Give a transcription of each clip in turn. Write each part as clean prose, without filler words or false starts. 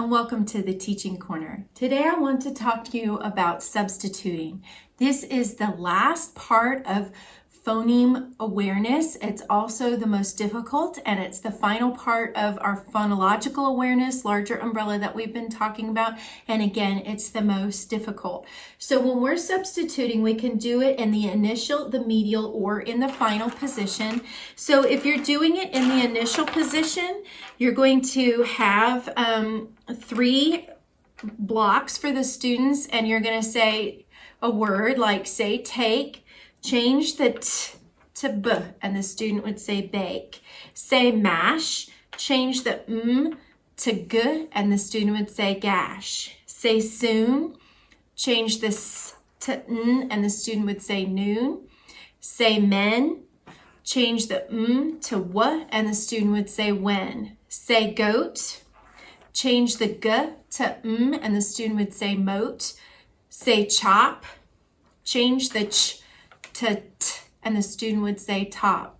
and welcome to the Teaching Corner. Today I want to talk to you about substituting. This is the last part of phoneme awareness. It's also the most difficult, and it's the final part of our phonological awareness, larger umbrella that we've been talking about. And again, it's the most difficult. So when we're substituting, we can do it in the initial, the medial, or in the final position. So if you're doing it in the initial position, you're going to have 3 blocks for the students, and you're going to say a word like, say, take. Change the t to b, and the student would say bake. Say mash, change the m to g, and the student would say gash. Say soon, change the s to n, and the student would say noon. Say men, change the m to w, and the student would say when. Say goat, change the g to m, and the student would say moat. Say chop, change the ch to t, and the student would say top.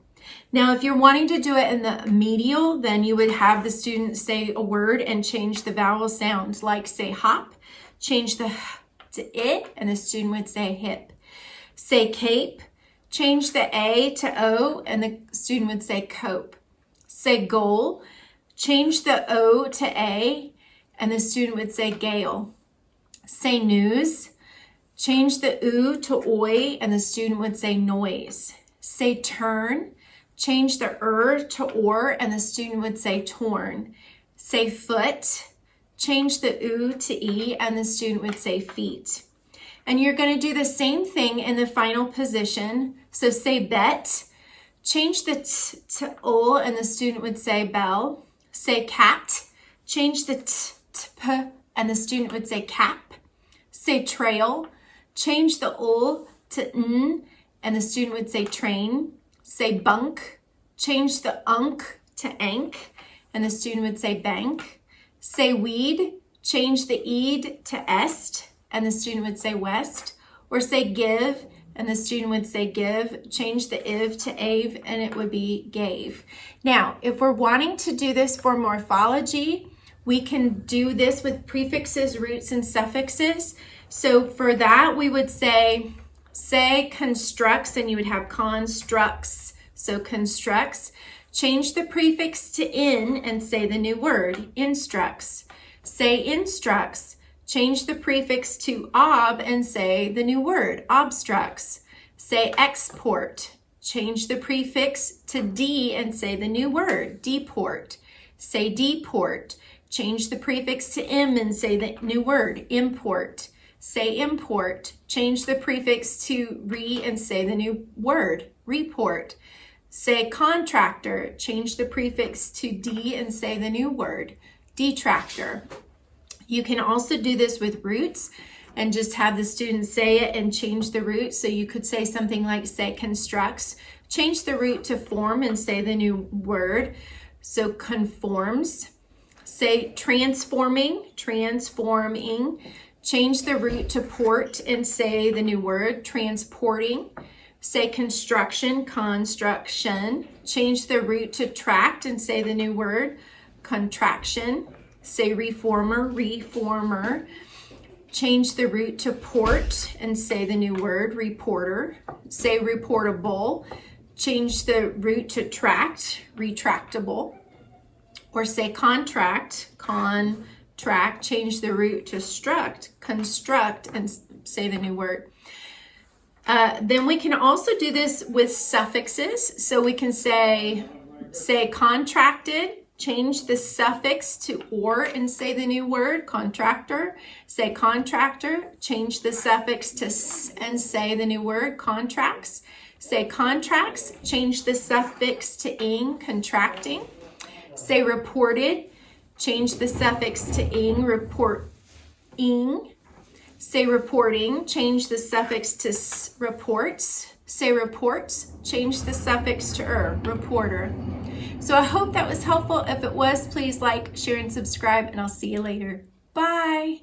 Now, if you're wanting to do it in the medial, then you would have the student say a word and change the vowel sounds, like say hop, change the h to it, and the student would say hip. Say cape, change the A to O, and the student would say cope. Say goal, change the O to A, and the student would say gale. Say news, change the oo to oi, and the student would say noise. Say turn, change the to or, and the student would say torn. Say foot, change the oo to e, and the student would say feet. And you're going to do the same thing in the final position. So say bet, change the t to ol, and the student would say bell. Say cat, change the t to p, and the student would say cap. Say trail, change the ol to n, and the student would say train. Say bunk, change the unk to ank, and the student would say bank. Say weed, change the eed to est, and the student would say west. Or say give, and the student would say give, change the iv to ave, and it would be gave. Now, if we're wanting to do this for morphology, we can do this with prefixes, roots, and suffixes. So for that, we would say constructs, and you would have constructs. So constructs, change the prefix to in and say the new word, instructs. Say instructs, change the prefix to ob and say the new word, obstructs. Say export, change the prefix to d and say the new word, deport. Say deport, change the prefix to m and say the new word, import. Say import, change the prefix to re and say the new word, report. Say contractor, change the prefix to d and say the new word, detractor. You can also do this with roots and just have the students say it and change the root. So you could say something like, say constructs, change the root to form and say the new word. So conforms. Say transforming, change the root to port and say the new word, transporting. Say construction, construction. Change the root to tract and say the new word, contraction. Say reformer, reformer. Change the root to port and say the new word, reporter. Say reportable. Change the root to tract, retractable. Or say contract, contract, change the root to struct, construct, and say the new word. Then we can also do this with suffixes. So we can say contracted, change the suffix to or and say the new word, contractor. Say contractor, change the suffix to s and say the new word, contracts. Say contracts, change the suffix to ing, contracting. Say reported, change the suffix to ing, reporting. Say reporting, change the suffix to s, reports. Say reports, change the suffix to reporter. So I hope that was helpful. If it was, please like, share, and subscribe, and I'll see you later. Bye.